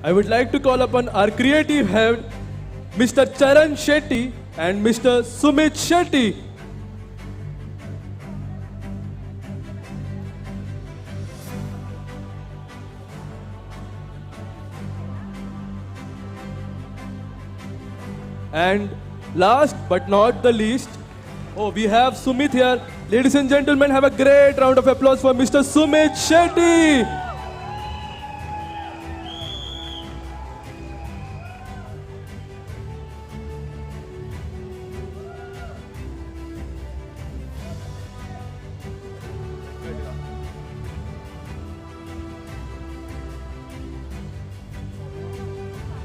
I would like to call upon our creative head, Mr. Charan Shetty and Mr. Sumit Shetty. And last but not the least, we have Sumit here. Ladies and gentlemen, have a great round of applause for Mr. Sumit Shetty.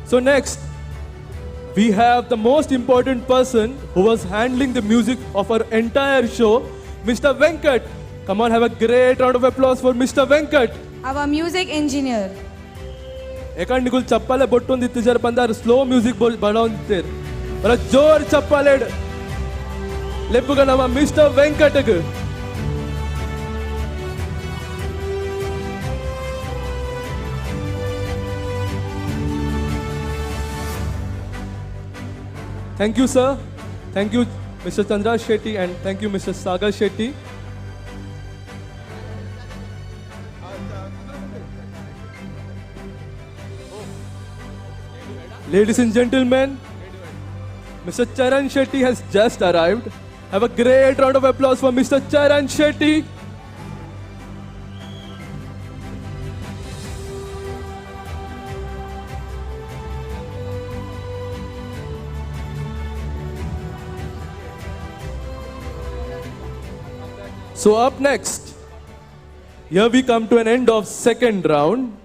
So next, we have the most important person who was handling the music of our entire show, Mr. Venkat. Come on, have a great round of applause for Mr. Venkat. Our music engineer. Ekan nikul chappale bottundi tijar pandar slow music balontir. Bara jor chappale leppuga nama Mr. Venkat. Thank you, sir. Thank you, Mr. Chandra Shetty, and thank you, Mr. Sagar Shetty. Ladies and gentlemen, Mr. Charan Shetty has just arrived. Have a great round of applause for Mr. Charan Shetty. So up next, here we come to an end of second round,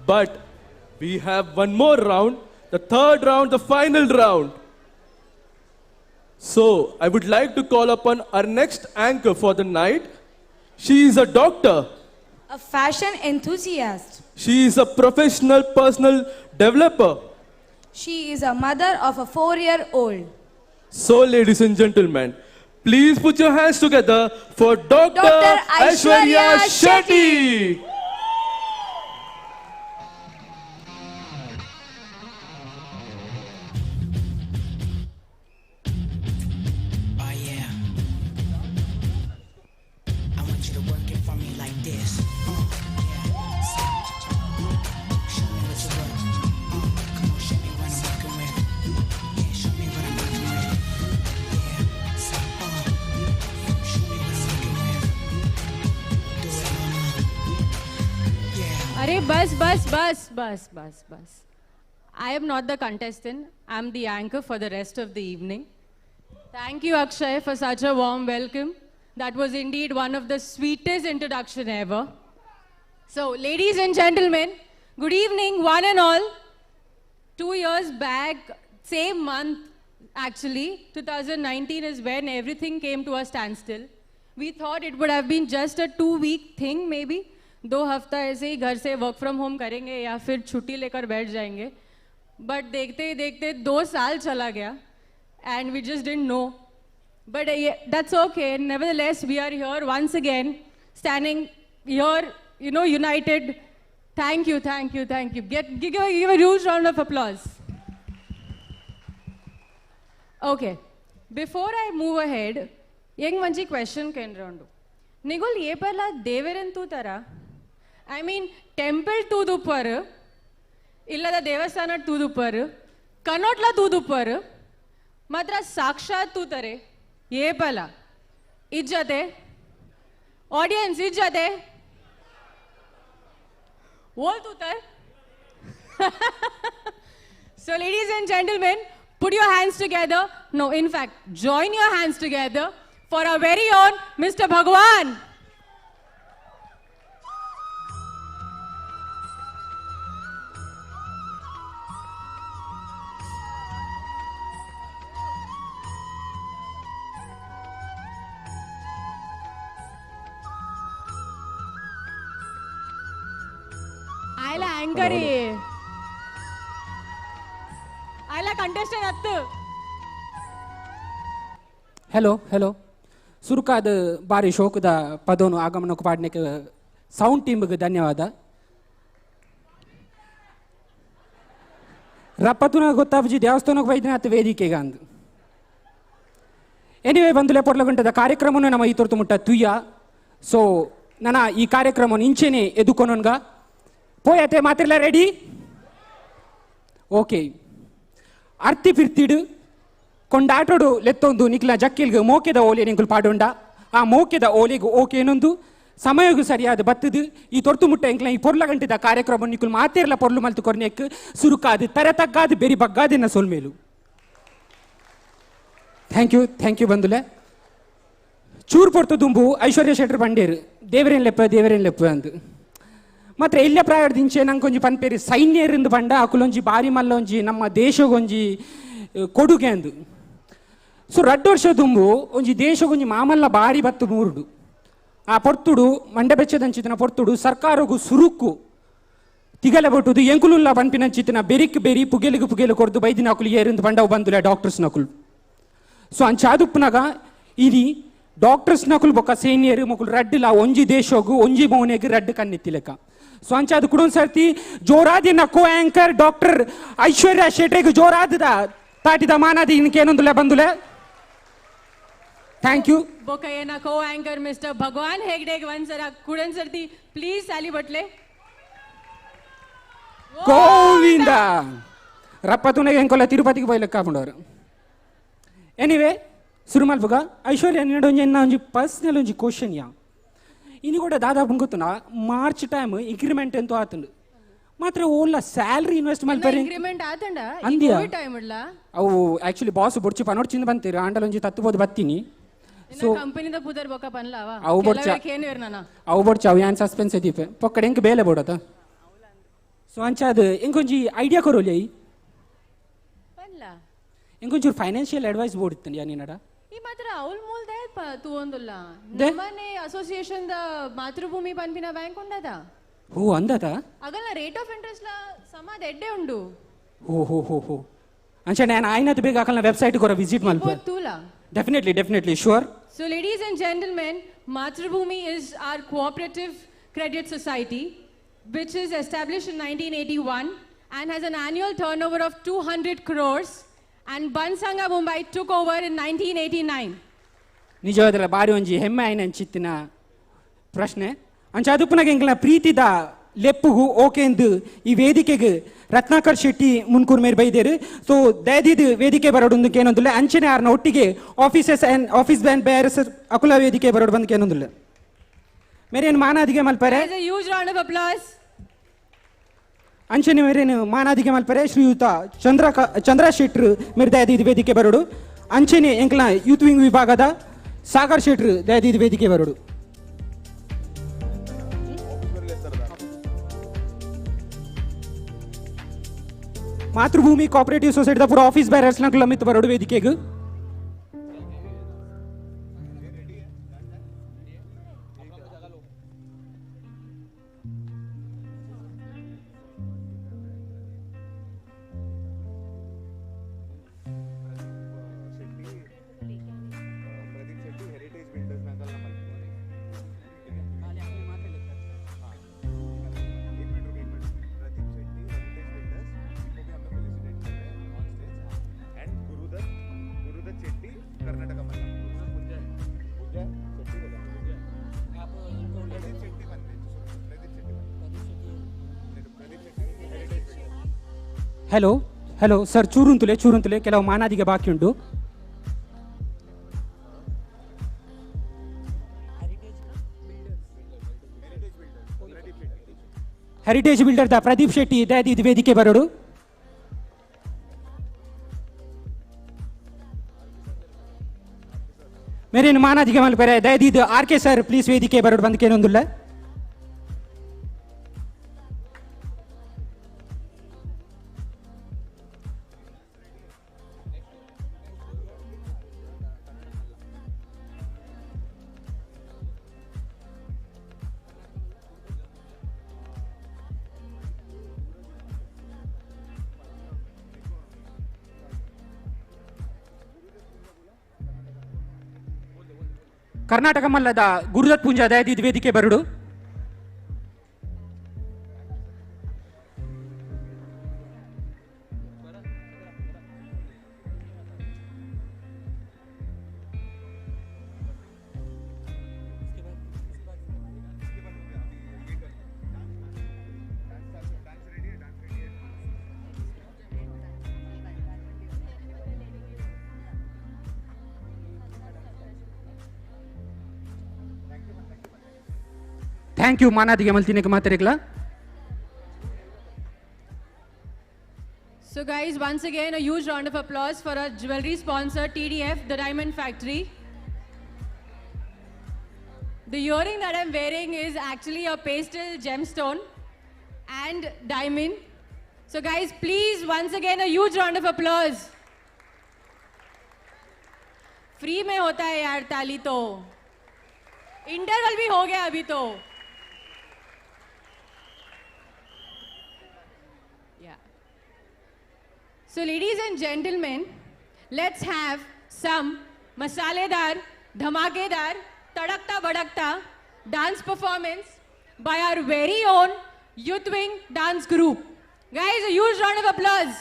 but we have one more round, the third round, the final round. So I would like to call upon our next anchor for the night. She is a doctor. A fashion enthusiast. She is a professional personal developer. She is a mother of a 4-year-old. So ladies and gentlemen, please put your hands together for Dr. Aishwarya Shetty. Oh yeah. I want you to work it for me like this. Yeah. Show me what you work. Come on, show me what I'm working with. Yeah, show me what I'm working with. अरे बस बस बस बस बस बस. I am not the contestant. I am the anchor for the rest of the evening. Thank you, Akshay, for such a warm welcome. That was indeed one of the sweetest introduction ever. So, ladies and gentlemen, good evening, one and all. 2 years back, same month, actually, 2019 is when everything came to a standstill. We thought it would have been just a 2-week thing, maybe. 2 हफ्ता ऐसे ही घर से work from home करेंगे या फिर छुट्टी लेकर बैठ जाएंगे. बट देखते ही देखते 2 साल चला गया and we just didn't know. But that's okay. Nevertheless, we are here once again, standing here, you know, united. Thank you, thank you, thank you. Give a huge round of applause. Okay. Before I move ahead, एक मंची question केन रौंडु. निगुल ये पहला देवरन तू तरा. I mean, temple तूदुपर, इल्लदा देवस्थान तूदुपर, कनोटला तूदुपर, मात्र साक्षात तू तरे. ये पहला. इज्जते. Audience इज्जते. बोल तू तर. So, ladies and gentlemen, put your hands together. No, in fact, join your hands together for our very own Mr. Bhagwan. I'll anchor it. I'll contestant attu. Hello hello ಸುರುಕಾದ ಬಾರಿ ಶೋಕದ ಪದವನ್ನು ಆಗಮನಕ್ಕೆ ಪಾಡ್ನಕ್ಕೆ ಸೌಂಡ್ ಟೀಮ್ಗೆ ಧನ್ಯವಾದ. ರಪ್ಪತುನ ಗೊತ್ತಾಪುಜಿ ದೇವಸ್ಥಾನಕ್ಕೆ ಬೈದಿನ ಅತ್ತ ವೇದಿಕೆಗೆ ಅಂದು ಎನಿವೇ ಬಂದುಲೆ ಪೊರ್ಲಗುಂಟದ ಕಾರ್ಯಕ್ರಮವನ್ನು ನಮ್ಮ ಈ ತೊರ್ತು ಮುಟ್ಟ ತುಯ್ಯ ಸೊ ನನ್ನ ಈ ಕಾರ್ಯಕ್ರಮವನ್ನು ಇಂಚೆನೆ ಎದುಕೊನೊನ್ಗ ಪೋಯತೆ ಮಾತಿರ್ಲ ರೆಡಿ ಓಕೆ ಅರ್ತಿ ಫಿರ್ತಿಡು ಕೊಂಡಾಟೋಡು ಲೆತ್ತೊಂದು ನಿಕ್ಲ ಜಕ್ಕಿಲ್ಗೆ ಮೋಕೆದ ಓಲೆ ನಿಂಕುಲು ಪಾಡೊಂಡ ಆ ಮೋಕೆದ ಓಲೆಗೂ ಓಕೆ ಏನೊಂದು ಸಮಯಗೂ ಸರಿಯಾದ ಬತ್ತದು ಈ ತೊರ್ತು ಮುಟ್ಟ ಎಂಕ್ಲ ಈ ಪೊರ್ಲ ಗಂಟೆದ ಕಾರ್ಯಕ್ರಮ ನಿಕ್ಕುಲು ಮಾತೇರ್ಲ ಪೊರ್ಲು ಮಲ್ತು ಕೊರ್ನೆಕ್ ಸುರುಕಾದು ತರತಗ್ಗಾದು ಬೆರಿ ಬಗ್ಗಾದಿನ ಸೊಲ್ಮೇಲು ಥ್ಯಾಂಕ್ ಯು ಬಂದುಲೆ ಚೂರು ಪೊರ್ತು ದುಂಬು ಐಶ್ವರ್ಯ ಶೆಟ್ರ್ ಬಂಡೇರು ದೇವರೇನು ಲೆಪ್ಪ ಅಂದು ಮಾತ್ರ ಇಲ್ಲೇ ಪ್ರಾಯದ ಇಂಚೆ ನಂಗೆ ಒಂಜಿ ಪನ್ಪೇರಿ ಸೈನ್ಯರಿಂದ ಬಂಡ ಅಕುಲೊಂಜಿ ಬಾರಿ ಮಲ್ಲ ಒಂಜಿ ನಮ್ಮ ದೇಶಗೊಂಜಿ ಕೊಡುಗೆ ಅಂದು ಸೊ 2 ವರ್ಷ ದುಂಬು ಒಂಜಿ ದೇಶಗೊಂಜಿ ಮಾಮಲ್ಲ ಬಾರಿ ಬತ್ತು ಮೂರುಡು ಆ ಪೊರ್ತುಡು ಮಂಡೆ ಬೆಚ್ಚದಂಚಿತ್ತಿನ ಪೊರ್ತುಡು ಸರ್ಕಾರಗೂ ಸುರುಕ್ಕು ತಿಗಲೆ ಬಟ್ಟುದು ಎಂಕುಲುಲ್ಲ ಪನ್ಪಿನಂಚಿತ್ತಿನ ಬೆರಿಕ್ ಬೆರಿ ಪುಗೆಲು ಕೊರ್ದು ಬೈದಿನ ಅಕುಲು ಏರಿಂದ ಬಂಡವು ಬಂದುಲೆ ಡಾಕ್ಟರ್ಸ್ ನಕುಲು ಸೊ ಅಂಚಾದುಪ್ಪುನಾಗ ಇರಿ ಡಾಕ್ಟರ್ಸ್ ನಕುಲು ಬೊಕ್ಕ ಸೀನಿಯರ್ ಮಕ್ಕಳು ರಡ್ಡಿಲ್ಲ ಒಂಜಿ ದೇಶಗೂ ಒಂಜಿ ಮೌನೆಗೆ ರಡ್ಡು ಕಣ್ಣೆತ್ತಿ ಲೆಕ್ಕ ಸೊ ಅಂಚಾದು ಕುಡೊಂದು ಸರ್ತಿ ಜೋರಾದಿನ ಕೋ ಆಂಕರ್ ಡಾಕ್ಟರ್ ಐಶ್ವರ್ಯ ಶೆಟ್ರಿಗೆ ಜೋರಾದ ತಾಟಿದ ಮಾನಾದಿ ಇನ್ನೇನೊಂದುಲೆ ಬಂದುಲೆ ಥ್ಯಾಂಕ್ ಯು ಬೊಕಯ್ಯನ ಕೋ ಆಂಕರ್ ಮಿಸ್ಟರ್ ಭಗವಾನ್ ಹೆಗ್ಡೆಗೆ ಒಂದ್ಸರ ಕುಡನ್ ಸರ್ತಿ ಪ್ಲೀಸ್ ಸಾಲಿ ಬಟ್ಲೆ ಗೋವಿಂದ ರಪ್ಪತುನೆಗೆ ಹೆಂಕೊಲ್ಲ ತಿರುಪತಿಗೆ ಬೈಲೆಕ್ಕ ಹಾಕೊಂಡವ್ರು ಎನಿವೇ ಶುರು ಮಲ್ಪಗ ಐಶ್ವರ್ಯ ನೀಡೊಂಜಿ ಎನ್ನ ಒಂಜಿ ಪರ್ಸ್ನಲ್ ಒಂಜಿ ಕ್ವಶನ್ ಯಾ ಇನ್ನು ಕೂಡ ದಾದಾಪು ಗೊತ್ತುನ ಮಾರ್ಚ್ ಟೈಮ್ ಇಂಕ್ರಿಮೆಂಟ್ ಎಂತೂ ಆತಂಡು ಮಾತ್ರ ಓಲ್ಲ ಸ್ಯಾಲ್ರಿ ಇನ್ವೆಸ್ಟ್ ಮಲ್ಪರೆ ಇಂಕ್ರಿಮೆಂಟ್ ಆತಂಡ ಅಂದ್ಯಾ ಟೈಮ್ ಇಡ್ಲ ಅವು ಆಕ್ಚುಲಿ ಬಾಸ್ ಬೊಡ್ಚಿ ಪನೋಡ್ಚಿಂದ ಬಂತೀರ ಆಂಡಲ್ ಒಂಜಿ ತತ್ತುಬೋದು ಬತ್ತೀನಿ ಸೊ ಕಂಪನಿದ ಪುದರ್ ಬೊಕ ಪನ್ಲಾವ ಅವು ಬೊಡ್ಚ ಅವು ಬೊಡ್ಚ ಅವು ಯಾನ್ ಸಸ್ಪೆನ್ಸ್ ಇದೀಪೆ ಪೊಕ್ಕಡೆ ಎಂಕ್ ಬೇಲೆ ಬೋಡತ ಸೊ ಅಂಚಾದ ಎಂಕೊಂಜಿ ಐಡಿಯಾ ಕೊರೋಲಿ ಪನ್ಲ ಎಂಕೊಂಚೂರು ಫೈನಾನ್ಷಿಯಲ್ ಅಡ್ವೈಸ್ ಬೋಡಿತ್ತು ಯಾ ನೀನಡ ಈ ಮಾತ್ರ ಅವಲ್ ಮೂಲ್ ದೇ ತೂವೊಂದುಲ್ಲ ನಮ್ಮನೆ ಅಸೋಸಿಯೇಷನ್ ದ ಮಾತೃಭೂಮಿ ಪನ್ಪಿನ ಬ್ಯಾಂಕ್ ಉಂಡದ ಹೋ ಅಂದದ ಅಗಲ ರೇಟ್ ಆಫ್ ಇಂಟ್ರೆಸ್ಟ್ ಲ ಸಮಾದ ಎಡ್ಡೆ ಉಂಡು ಹೋ ಅಂಚ ನಾನು ಆಯ್ನದು ಬೇಗ ಹಾಕಲ್ಲ ವೆಬ್ಸೈಟ್ ಕೊರ ವಿಸಿಟ್ ಮಲ್ಪ ತೂಲ definitely sure So ladies and gentlemen, Matrubhumi is our cooperative credit society which is established in 1981 and has an annual turnover of 200 crores and Bansanga Mumbai took over in 1989. ನಿಜವಾದಲ್ಲ ಬಾರಿ ಒಂಜಿ ಹೆಮ್ಮೆ ಆಯ್ನಂಚಿತ್ತಿನ ಪ್ರಶ್ನೆ ಅಂಚ ಅದುಪ್ಪನಾಗ ಎಂಕ್ಲ ಪ್ರೀತಿದ ಲೆಪ್ಪುಗು okay ಎಂದು ಈ ವೇದಿಕೆಗೆ ರತ್ನಾಕರ್ ಶೆಟ್ಟಿ ಮುನ್ಕೂರ್ ಮೇರ್ ಬೈದೇರು ಸೊ ದಯದಿದು ವೇದಿಕೆ ಬರೋಡು ಏನೊಂದಿಲ್ಲ ಅಂಚನೆ ಆರ್ನ ಒಟ್ಟಿಗೆ ಆಫೀಸ್ ಬ್ಯಾಂಡ್ ಬೇರೆ ಅಕುಲ ವೇದಿಕೆ ಬರೋಡು ಬಂದು ಏನೊಂದಿಲ್ಲ ಮೇರೇನು ಮಾನಾದಿಗೆ ಮಲ್ಪರೆ huge round of applause. ಅಂಚನೆ ಮೇರೇನು ಮಾನಾದಿಗೆ ಮಲ್ಪರೆ ಶ್ರೀಯುತ ಚಂದ್ರ ಶೆಟ್ರು ಮೇರೆ ದಯದಿದು ವೇದಿಕೆ ಬರೋಡು ಅಂಚನೆ ಎಂಕ್ಲ ಯೂತ್ ವಿಂಗ್ ವಿಭಾಗದ ಸಾಗರ್ ಶೆಟ್ರು ದಯದಿದು ವೇದಿಕೆ ಬರೋಡು ಮಾತೃಭೂಮಿ ಕೋಆಪರೇಟಿವ್ ಸೊಸೈಟಿದ ಪೂರ ಆಫೀಸ್ ಬ್ಯಾರರ್ಸ್ನ ಮಿತ್ತು ಬರೋಡು ವೇದಿಕೆಗೆ ಹಲೋ ಸರ್ ಚೂರುಂತುಲೆ ಕೆಲವು ಮಾನಾದಿಗೆ ಬಾಕಿ ಉಂಟು ಹೆರಿಟೇಜ್ ಬಿಲ್ಡರ್ ದ ಪ್ರದೀಪ್ ಶೆಟ್ಟಿ ದಯದಿದು ವೇದಿಕೆ ಬರೋಡು ಮೇರೇನು ಮಾನಾದಿಗೆ ಮಲ್ಪರೆ ದಯದಿದು RK ಸರ್ ಪ್ಲೀಸ್ ವೇದಿಕೆ ಬರೋಡು ಬಂದಕ್ಕೇನೊಂದಿಲ್ಲ ಕರ್ನಾಟಕ ಮಲ್ಲದ ಗುರುದತ್ ಪುಂಜ ದಯದಿದು ವೇದಿಕೆ ಬರೋಡು थैंक यू माना दिया मल्ती ने कमाते Regala So guys, once again, a huge round of applause for our jewelry sponsor, TDF, The Diamond Factory. The earring that I'm wearing is actually a pastel gemstone and diamond. So guys, please, once again, a huge round of applause. Free में होता है यार ताली तो. Interval भी हो गया अभी तो. So ladies and gentlemen, let's have some masaledar, dhamakedar, tadakta badakta dance performance by our very own Youth Wing dance group. Guys, a huge round of applause.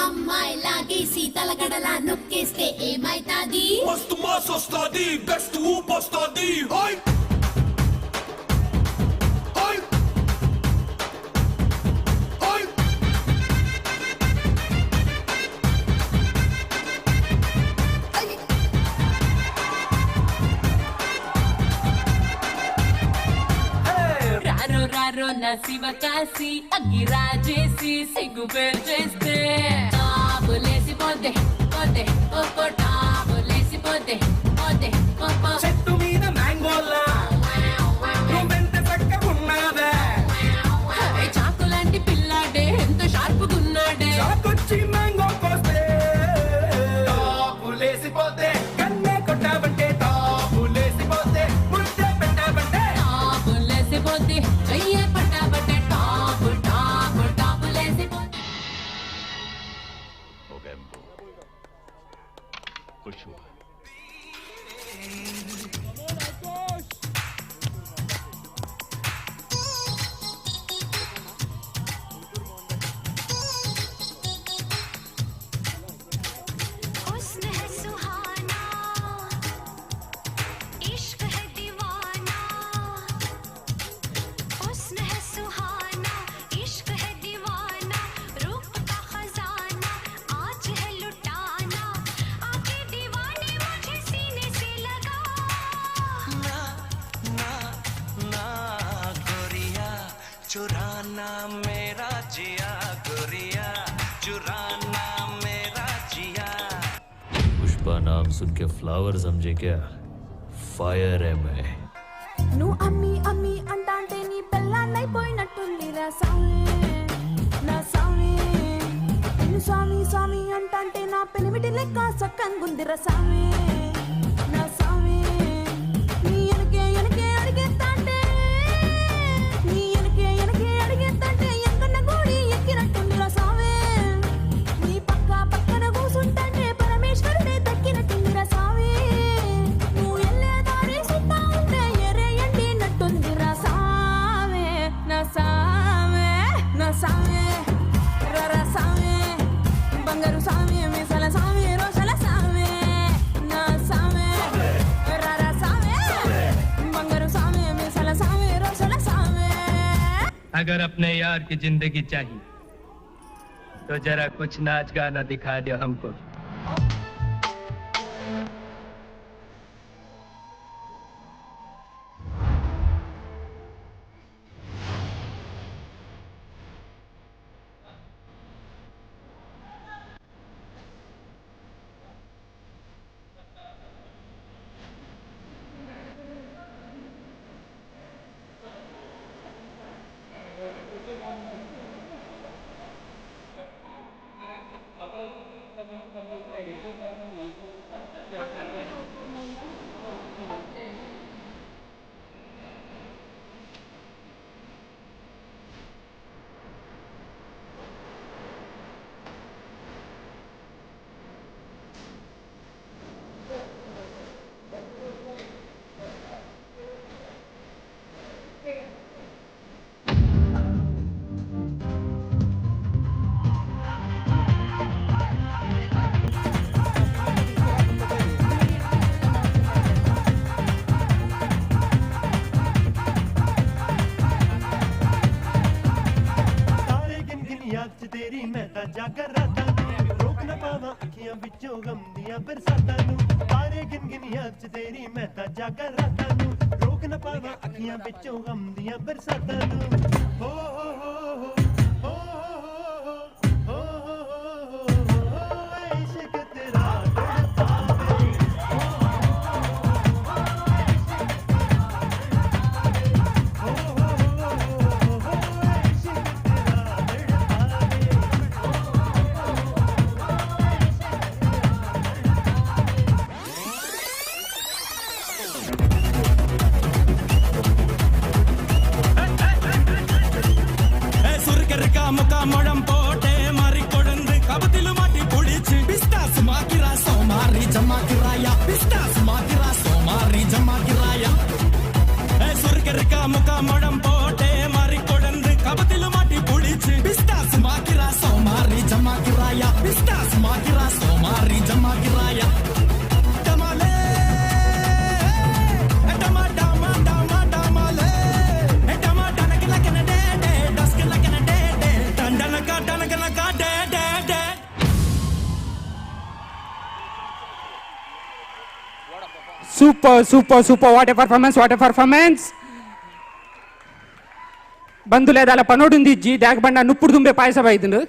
అమ్మాయి లాగేసి తలగడలా నొక్కేస్తే ఏమైతాది మస్తు మాస్ వస్తాది బెస్ట్ ఊప్ వస్తాది హై హై హై రారో రారో నా శివ కాసి అగ్గి రాజేసి సిగ్గు పేరు చేస్తే టాపులేసి పోతే పోతే ఓ టాపులేసి పోతే పోతే ఓ చెట్టు మీద మ్యాంగోలా నువ్వెంత చక్కగున్నావే చాకు లాంటి పిల్లాడే ఎంత షార్పుగున్నాడే చాకొచ్చి మ్యాంగో కోస్తే టాపులేసిపోతే కన్నే కొట్టావంటే టాపులేసిపోతే ముద్దే పెట్టావంటే టాపులేసి పోతే చెయ్యే పట్టాబట్టే టాపు టాపు టాపులేసి పోతే खुश हुआ हुस्न है सुहाना इश्क है दीवाना हुस्न है सुहाना इश्क है दीवाना रूप का खजाना आज है लुटाना आके दीवाने मुझे सीने से लगा ना ना ना गोरिया चुराना मेरा जिया गोरिया चुराना मेरा जिया पुष्पा नाम सुन के फ्लावर समझे क्या फायर है मैं నువ్వు అమ్మి అమ్మి అంటాంటే నీ పెళ్ళాన్నైపోయినట్టుంది రా సామి నా సామి నిన్ను స్వామి స్వామి అంటాంటే నా పెనిమిటి లెక్క సక్కంగుంది రా సామి నా సామి నీ ఎనకే ఎనకే అడిగేస్తాంటే నీ ఎనకే ఎనకే అడిగేస్తాంటే ఎక్కన్న గోడి ఎక్కినట్టుంది రా సామి నీ పక్క పక్కన కూసుంటాంటే పరమేశ్వరుడే దక్కినట్టుంది రా సామి నువ్వు ఎల్లే దారి సుత్తా ఉంటే ఎరేయండి నట్టుంది రా సామి నా సామి నా సామి రా సామి బంగారు సామి మీసల సామి రోషల సామి నా సామి రా సామి బంగారు సామి మీసల సామి రోషల సామి अगर अपने यार की जिंदगी चाहिए तो जरा कुछ नाच गाना दिखा दो हमको जाकर रातां नू रोक ना पावां अखियां विचों गम दियां बरसातां नू तारे गिन गिन याद च तेरी मैं तां जाकर रातां नू रोक ना पावां अखियां विचों गम दियां बरसातां नू हो इश्क तेरा முக்கா முழம் போட்டே மாறி கொழுந்து கபத்திலு மாட்டி புடிச்சு பிஸ்டாஸ் மாக்கிரா சோமாரி ஜமாக்கிராயா பிஸ்டாஸ் மாக்கிரா சோமாரி ஜமாக்கிராயா சுருக்கருக்கா முக்கா முழம் போட்டே மாறி கொழுந்து கபத்திலு மாட்டி புடிச்சு பிஸ்டாஸ் மாக்கிரா சோமாரி ஜமாக்கிராயா பிஸ்டாஸ் மாக்கிரா சோமாரி ஜமாக்கிராயா டமாலே டமா டமா டமா டமாலே டமா டனக்கு லக்கன டே டே டஸ்க்கு லக்கன Super, what a performance. ಬಂಧುಲೇದಾಲ ಪನೋಡುಂದಿ ಇಜ್ಜಿ ದ್ಯಾಗ ಬಂಡ ನುಪ್ಪುಡು ದುಂಬೆ ಪಾಯಸ ಬೈದು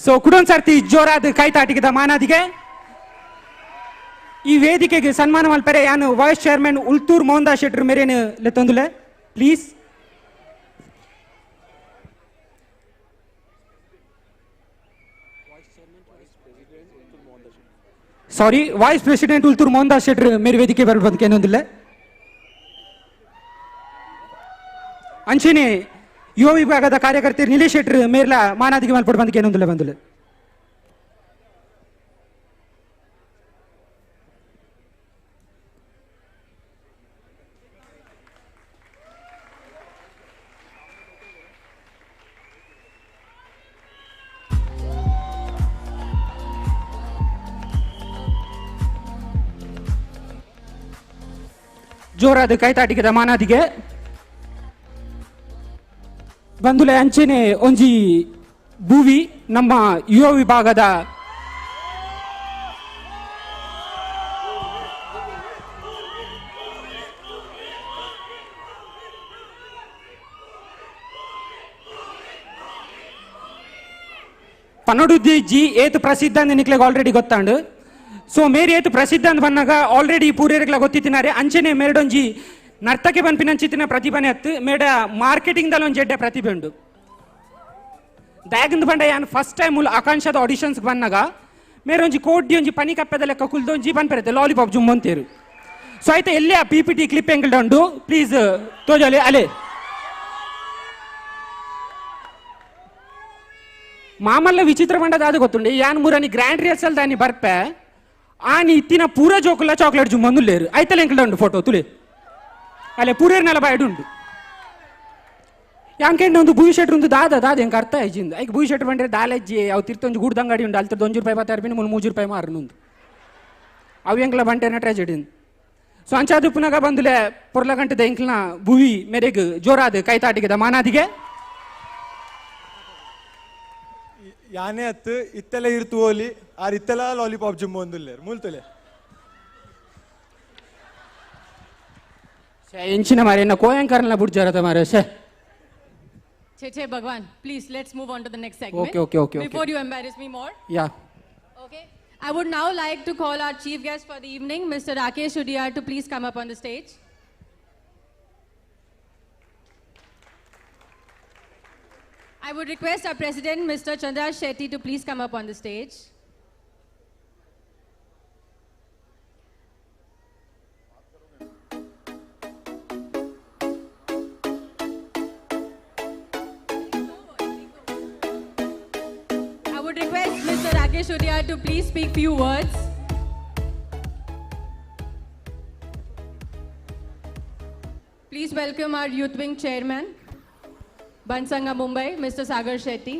ಸೊ ಕುಡೊಂದು ಸರ್ತಿ ಜೋರಾದ ಕೈತಾಟಿಗೆ ಮಾನಾದಿಗೆ ಈ ವೇದಿಕೆಗೆ ಸನ್ಮಾನ ಮಲ್ಪರೆ ಯಾನು ವೈಸ್ ಚೇರ್ಮನ್ ಉಲ್ತೂರ್ ಮೋಹನ್ ದಾಸ್ ಶೆಟ್ರು ಮೇರೇನು ಲೆತ್ತೊಂದುಲೆ please sorry vice president Ultoor Mohan Das ಶೆಟ್ರು ಮೇರೆ ವೇದಿಕೆ ಬರಬೇಕು ಏನೊಂದಿಲ್ಲ ಅಂಚೆನೆ ಯುವ ವಿಭಾಗದ ಕಾರ್ಯಕರ್ತರು ನಿಲೇಶ್ ಶೆಟ್ರು ಮೇರ್ಲ ಮಾನಾದಿಗೆ ಮಲ್ಪಡು ಬಂದಕ್ಕೆ ಏನೊಂದಿಲ್ಲ ಬಂದಿಲ್ಲ ಜೋರಾದ ಕೈತಾಟಿಗೆ ಮಾನಾದಿಗೆ ಬಂಧುಲೆ ಅಂಚೆನೆ ಒಂಜಿ ಭೂವಿ ನಮ್ಮ ಯುವ ವಿಭಾಗದ ಪನಡುದ್ದಿ ಜಿ ಏತು ಪ್ರಸಿದ್ಧ ಅಂತ ನಿಕ್ಲೆಗೆ ಆಲ್ರೆಡಿ ಗೊತ್ತಾಂಡು ಸೊ ಮೇರೆ ಏತು ಪ್ರಸಿದ್ಧ ಅಂತ ಬಂದಾಗ ಆಲ್ರೆಡಿ ಪೂರ್ಯರಿಗೆಲ್ಲ ಗೊತ್ತಿತ್ತಿನಾರೆ ಅಂಚೆನೆ ಮೇರಡೊಂಜಿ ನರ್ತಕ್ಕೆ ಪನ್ಪಿನಂಚಿತ್ತಿನ ಪ್ರತಿಭೆನೆ ಹತ್ತು ಮೇಡ ಮಾರ್ಕೆಟಿಂಗ್ ದಲ್ಲಿ ಒಂದು ಜಡ್ಡೆ ಪ್ರತಿಭೆ ಉಂಡು ದಾಗಿಂದ ಬಂಡ ಯಾನು ಫಸ್ಟ್ ಟೈಮ್ ಆಕಾಂಕ್ಷದ ಆಡಿಷನ್ಸ್ ಬಂದಾಗ ಮೇರೆ ಒಂಜಿ ಕೋಡ್ಡಿ ಒಂಜಿ ಪನಿ ಕಪ್ಪೆದ ಲೆಕ್ಕ ಕುಲ್ದೊಂಜಿ ಪನ್ಪೆರತ್ತೆ ಲಾಲಿಪಾಪ್ ಜುಮ್ಮಂತೇರು ಸೊ ಆಯ್ತು ಎಲ್ಲೇ ಆ PPT ಕ್ಲಿಪ್ ಎಂಗಲ್ ಉಂಡು ಪ್ಲೀಸ್ ತೋಜಲೆ ಅಲೆ ಮಾಮಲ್ಲ ವಿಚಿತ್ರ ಬಂಡದ ಅದು ಗೊತ್ತುಂಡು ಯಾನ್ ಮೂರನಿ ಗ್ರ್ಯಾಂಡ್ ರಿಹರ್ಸಲ್ ದಾನಿ ಬರ್ಪೆ ಆನಿ ಇತ್ತಿನ ಪೂರ ಜೋಕುಲ್ಲ ಚಾಕ್ಲೇಟ್ ಜುಮ್ಮಂದುಲ್ಲೇರು ಆಯ್ತಲ್ಲ ಎಂಕಲ್ ಉಂಡು ಫೋಟೋ ತುಲೆ ಅಲ್ಲೇ ಪೂರೇರ್ನೆಲ್ಲ ಬಾಯ್ಡುಂಡು ಯಾಂಕೆಂಡು ಒಂದು ಭೂಯಿ ಶೆಟ್ರು ಒಂದು ದಾದ ಎಂಕ ಅರ್ಥ ಆಯ್ಜಿಂದು ಐಕ್ ಭೂಯಿ ಶೆಟ್ರು ಬಂದ್ರೆ ದಾಲೆಜ್ಜಿ ಅವು ತಿರ್ತೊಂದು ಗುಡ್ದ ಅಂಗಡಿ ಉಂಡು ಅಲ್ಲಿ ₹1 ಬತ್ತಾರು ಮುಲ್ ₹3 ಮಾರನುಂದು ಅವು ಎಂಕ್ಲ ಬಂಟೇನ ಟ್ರಾಜೆಡಿ ಸೊ ಅಂಚಾದು ಪುನಗ ಬಂದುಲೆ ಪೊರ್ಲ ಗಂಟೆದ ಎಂಕ್ಲನ ಭೂಯಿ ಮೇರೆಗ್ ಜೋರಾದ ಕೈತಾಟಿಗೆದ ಮಾನಾದಿಗೆ ಯಾನೇ ಹತ್ತು ಇತ್ತೆಲ್ಲ ಇರ್ತು ಓಲಿ ಆರ್ ಇತ್ತೆಲ್ಲ ಲಾಲಿಪಾಪ್ ಜುಮ್ಮು ಒಂದುಲ್ಲೇರು ಮೂಲ್ತಲೆ ಎಂಚಿನ ಮಾರೇನ ಕೋಯಂಕರ್ನ ಬುಡ್ಜಾರದ ಮಾರೇ ಶೇ Che Bhagwan, please let's move on to the next segment. Okay. Before you embarrass me more. Yeah. Okay. I would now like to call our chief guest for the evening, Mr. Rakesh Udiyar, to please come up on the stage. I would request our president, Mr. Chandra Shetty, to please come up on the stage. I would request Mr. Rakesh Udiyar to please speak few words. Please welcome our Youth Wing Chairman, Bansanga Mumbai, Mr. Sagar Shetty.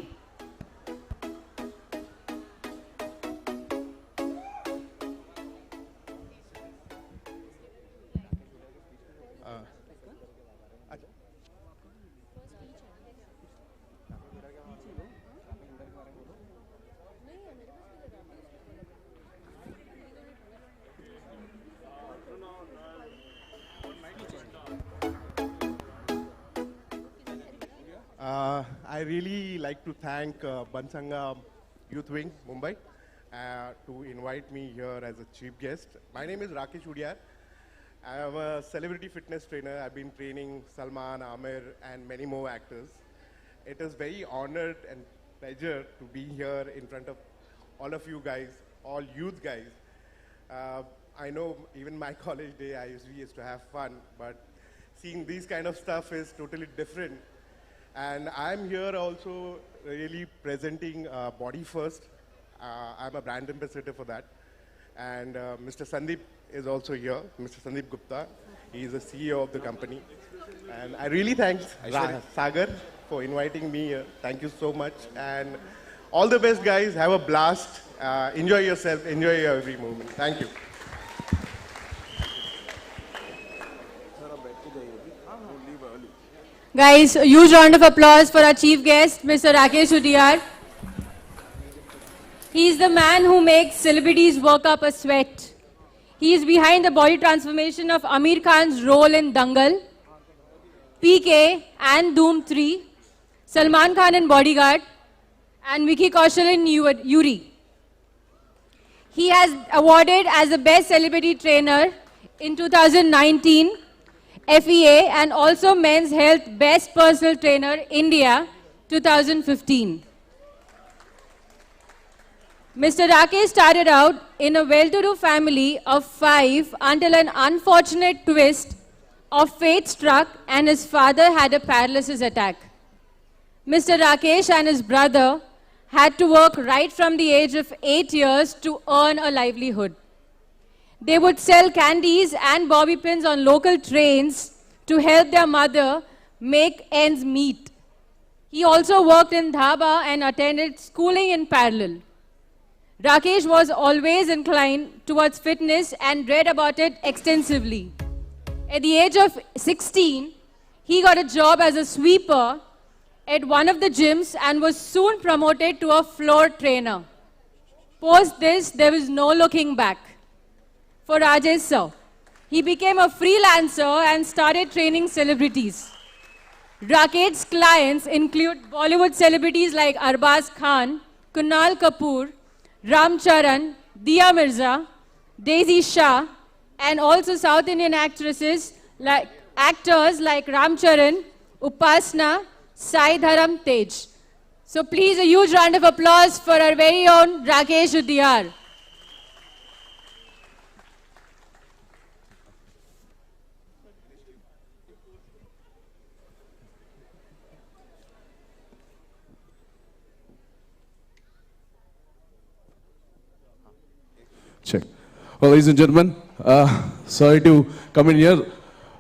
I really like to thank Bansanga Youth Wing, Mumbai, to invite me here as a chief guest. My name is Rakesh Udiyar. I am a celebrity fitness trainer. I've been training Salman, Amir, and many more actors. It is very honored and pleasure to be here in front of all of you guys, all youth guys. I know even my college day, we used to have fun, but seeing these kind of stuff is totally different. And I'm here also really presenting Body First. I'm a brand ambassador for that. And Mr. Sandeep is also here, Mr. Sandeep Gupta. He is the CEO of the company. And I really thank Sagar for inviting me here. Thank you so much. And all the best, guys. Have a blast. Enjoy yourself. Enjoy your every moment. Thank you. Guys, a huge round of applause for our chief guest, Mr. Rakesh Udiyar. He is the man who makes celebrities work up a sweat. He is behind the body transformation of Amir Khan's role in Dangal, PK and Doom 3, Salman Khan in Bodyguard, and Vicky Kaushal in Yuri. He has awarded as the best celebrity trainer in 2019 FEA and also Men's Health Best Personal Trainer India 2015. Mr. Rakesh started out in a well-to-do family of 5 until an unfortunate twist of fate struck and his father had a paralysis attack. Mr. Rakesh and his brother had to work right from the age of 8 years to earn a livelihood. They would sell candies and bobby pins on local trains to help their mother make ends meet. He also worked in dhaba and attended schooling in parallel. Rakesh was always inclined towards fitness and read about it extensively. At the age of 16, he got a job as a sweeper at one of the gyms and was soon promoted to a floor trainer. Post this, there was no looking back for Rajesh sir. He became a freelancer and started training celebrities. Rakesh's clients include Bollywood celebrities like Arbaz Khan, Kunal Kapoor, Ram Charan, Diya Mirza, Daisy Shah, and also South Indian actors like Ram Charan, Upasna, Sai Dharam Tej. So please a huge round of applause for our very own Rakesh Udiyar. Check. Well, ladies and gentlemen, sorry to come in here.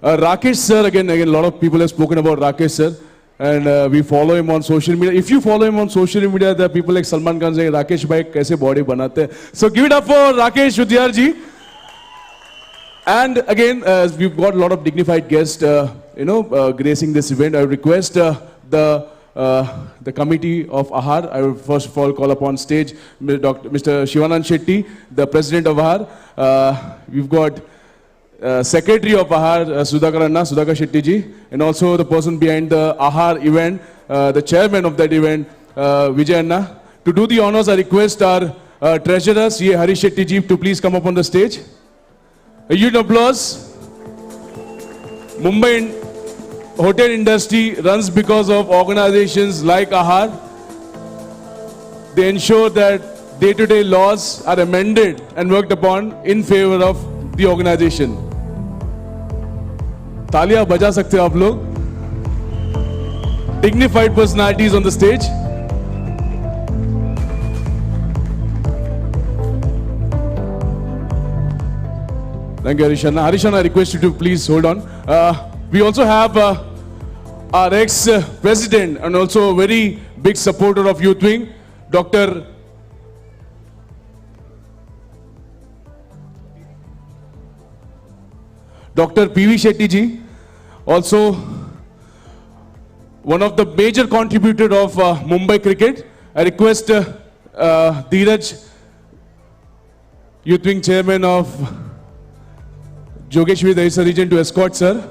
Rakesh sir, again, a lot of people have spoken about Rakesh sir, and we follow him on social media. If you follow him on social media, there are people like Salman Khan saying, Rakesh bhai, kaise body banate hai? So give it up for Rakesh Udiyar ji. And again, we've got a lot of dignified guests, gracing this event. I request the committee of AHAR. I will first of all call upon stage Mr. Shivanand Shetty, the president of AHAR. We've got secretary of AHAR, Sudhakar Shetty ji, and also the person behind the AHAR event, the chairman of that event, Vijay Anna. To do the honors, I request our treasurer, C.A. Hari Shetty ji, to please come up on the stage. A huge applause. Mumbai hotel industry runs because of organizations like AHAR. They ensure that day-to-day laws are amended and worked upon in favor of the organization. तालियां बजा सकते हो आप लोग. Dignified personalities on the stage. Thank you, Harishanna. Harishanna, I request you to please hold on. We also have our ex-president and also a very big supporter of Youth Wing, Dr. P.V. Shetty ji, also one of the major contributor of Mumbai cricket. I request Dheeraj, Youth Wing chairman of Jogeshwari Dahisar region, to escort sir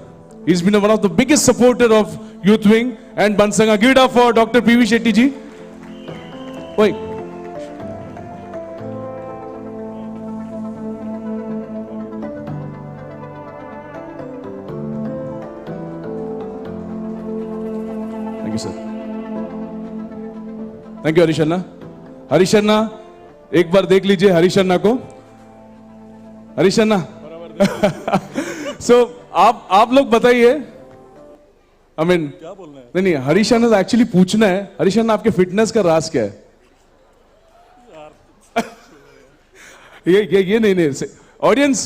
He's been one of the biggest supporter of Youth Wing and Bansanga. Give it up for Dr. P.V. Shetty ji. Oi. Thank you, sir. Thank you, Harishana. Harishana, एक बार देख लीजिए हरीशन्ना को. हरीशन्ना. So आप लोग बताइए. I mean, क्या बोलना है? नहीं हरीशन्ना एक्चुअली पूछना है. हरीशन्ना आपके फिटनेस का राज क्या है? ये नहीं. Audience,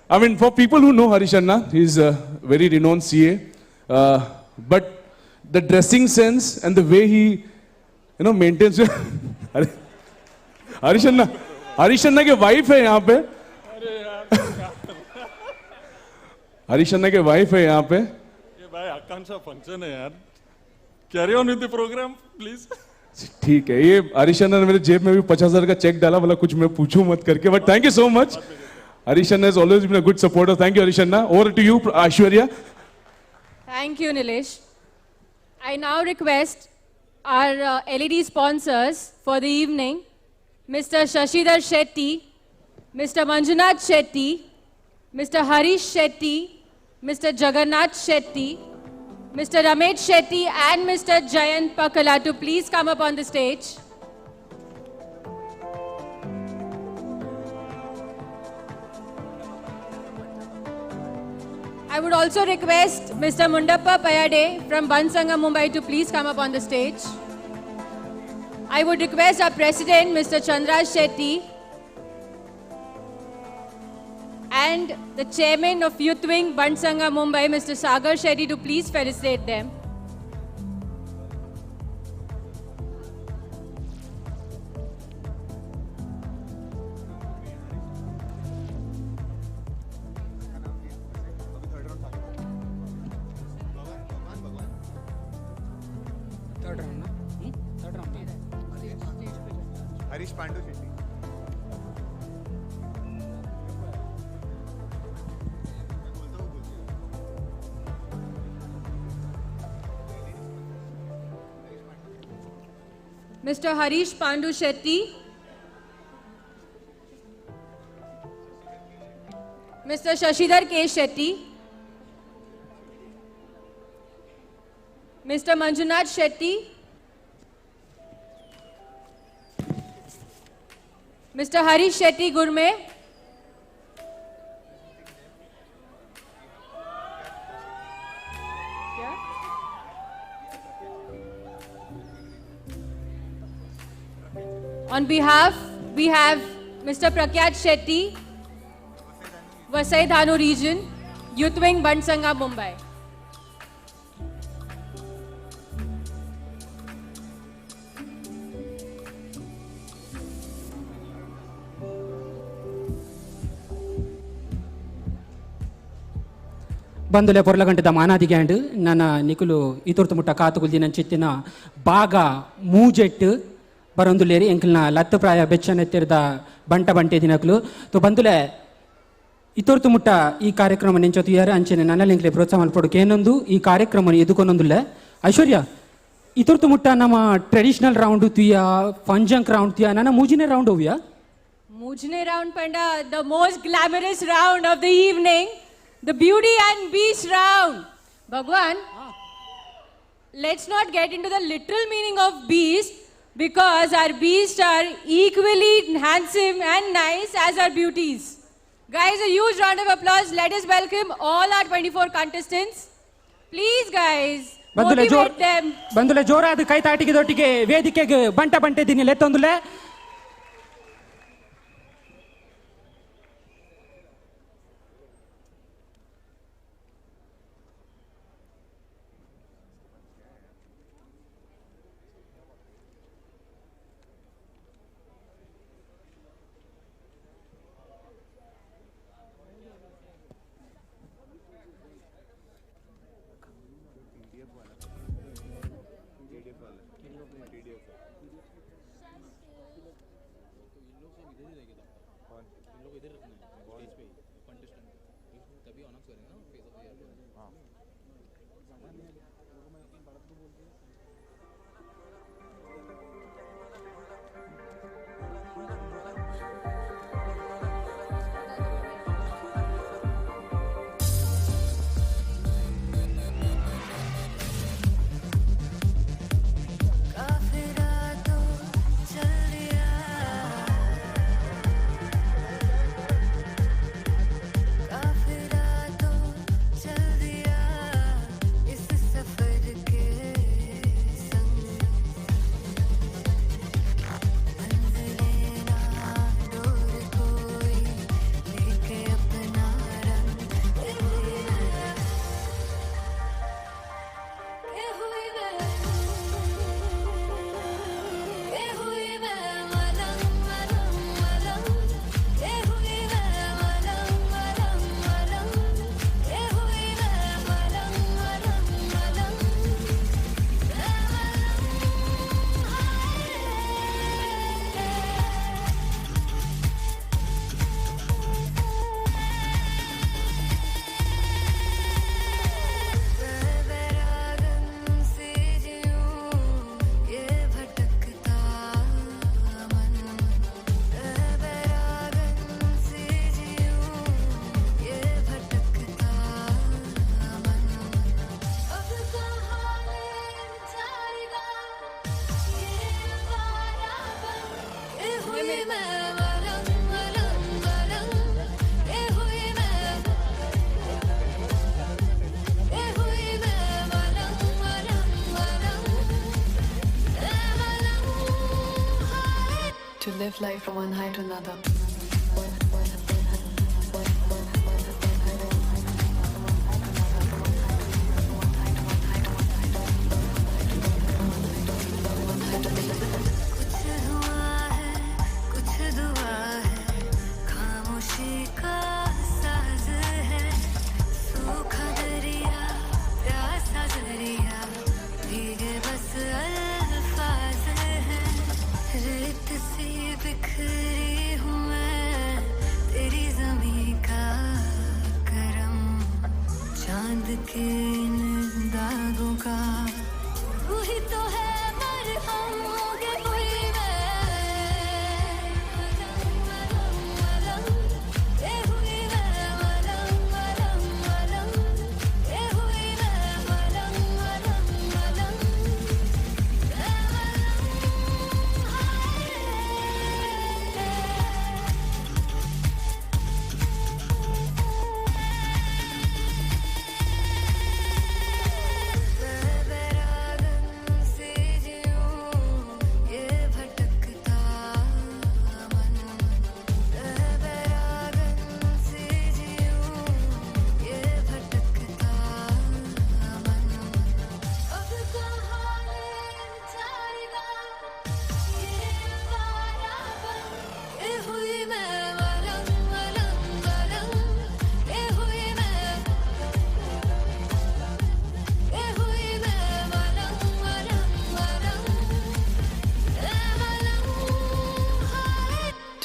I mean, for people who know Harishana, he's a very renowned CA, but the dressing sense and the way he, maintains. हरीशन्ना के वाइफ है यहाँ पे. हरीशन्ना के वाइफ है यहाँ पे. ये भाई आकांक्षा फंक्शन है यार. Carry on with the programme please. ठीक है. ये हरीशन्ना ने मेरे जेब में भी 50,000 का चेक डाला, बोला कुछ मैं पूछूं मत करके. But thank you so much. Harishana has always been a good supporter. Thank you, Harishana. Over to you, Aishwarya. Thank you, Nilesh. I now request our LED sponsors for the evening, Mr. Shashidhar Shetty, Mr. Manjunath Shetty, Mr. Harish Shetty, Mr. Jagannath Shetty, Mr. Ramesh Shetty, and Mr. Jayant Pakala to please come up on the stage. I would also request Mr. Mundappa Payade from Bansanga, Mumbai to please come up on the stage. I would request our President, Mr. Chandraj Shetty, and the Chairman of Youth Wing, Bansanga, Mumbai, Mr. Sagar Shetty to please felicitate them. Harish Pandu Shetty. Mr. Harish Pandu Shetty, Mr. Shashidhar K. Shetty, Mr. Manjunath Shetty, Mr. Harish Shetty Gurme, on behalf, we have Mr. Prakyat Shetty, Vasai Dhanu Region, Youth Wing, Bansanga, Mumbai. ಬಂದುಲೆ ಪೊರ್ಲಗಂಟದ ಮಾನಾದಿ ಗ್ಯಾಂಡ್ ನನ್ನ ನಿಕುಲು ಇತುರ್ತು ಮುಟ್ಟ ಕಾತುಗುಲ್ ದಿನ ಚಿತ್ತಿನ ಬಾಗ ಮೂಜೆಟ್ಟು ಬರೊಂದುಲೇರಿ ಎಂಕಲ್ನ ಲತ್ತು ಪ್ರಾಯ ಬೆಚ್ಚನೆತ್ತಿರದ ಬಂಟ ಬಂಟೆ ದಿನಕಲು ತೋ ಬಂದುಲೆ ಇತುರ್ತು ಮುಟ್ಟ ಈ ಕಾರ್ಯಕ್ರಮ ನೆಂಚೊತ್ತಿಯಾರೆ ಅಂಚೆನೆ ನನ್ನ ಲಿಂಕ್ಲೆ ಪ್ರೋತ್ಸಾಹ ಮಲ್ಪೊಡುಕೆ ಏನೊಂದು ಈ ಕಾರ್ಯಕ್ರಮ ಎದುಕೊನೊಂದುಲ್ಲೆ ಐಶ್ವರ್ಯ ಇತುರ್ತು ಮುಟ್ಟ ನಮ್ಮ ಟ್ರೆಡಿಷನಲ್ ರೌಂಡ್ ತುಯ್ಯ ಫಂಜಂಕ್ ರೌಂಡ್ ತುಯ್ಯ ನನ್ನ ಮೂಜಿನೇ round ಹೋವ್ಯಾ Mujne round panda, the most glamorous round of the evening, the beauty and beast round. Bhagwan, let's not get into the literal meaning of beast because our beasts are equally handsome and nice as our beauties. Guys, a huge round of applause. Let us welcome all our 24 contestants. Please, guys, motivate them. ಬಂದುಲೆ ಜೋರಾದ ಕೈ ತಾಟಿಗೆದೊಟ್ಟಿಗೆ ವೇದಿಕೆಗೆ ಬಂಟ ಬಂಟೆ ದಿನ ಲೆತ್ತೊಂದುಲೆ To live life from one high to another.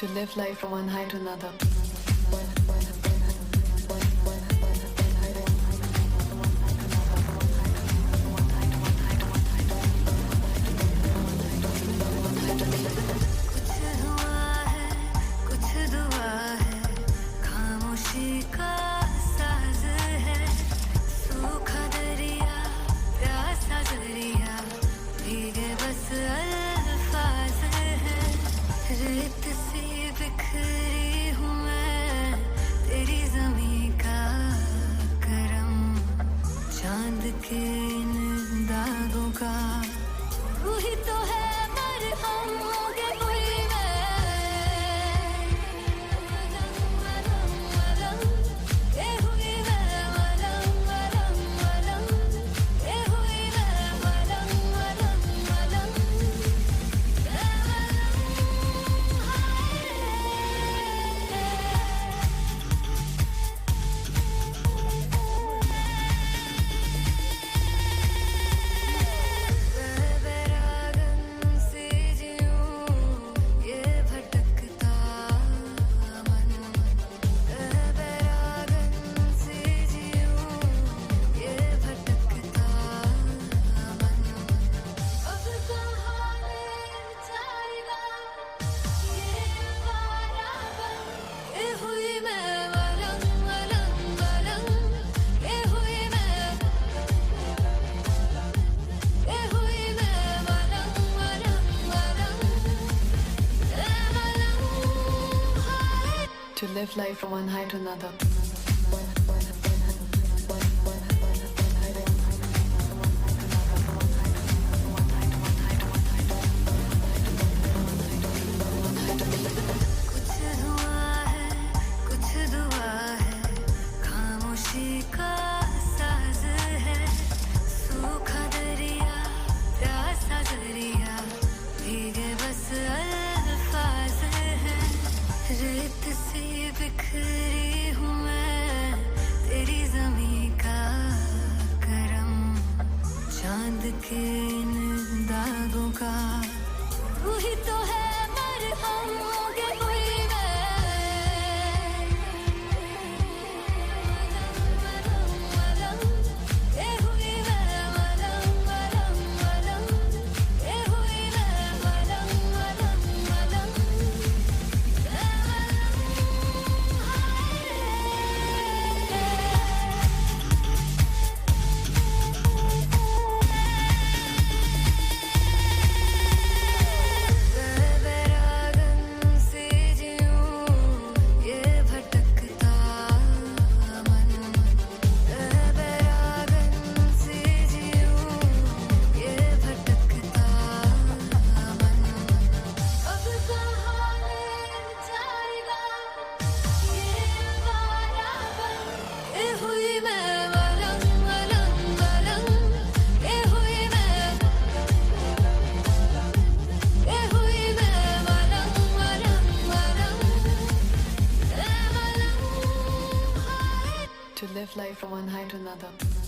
To live life from one high to another. To live life from one high to another. बिखरी हूँ मैं तेरी ज़मीं का करम, चांद के इन दागों का तू ही तो है मरहम के हुई To live life from one high to another.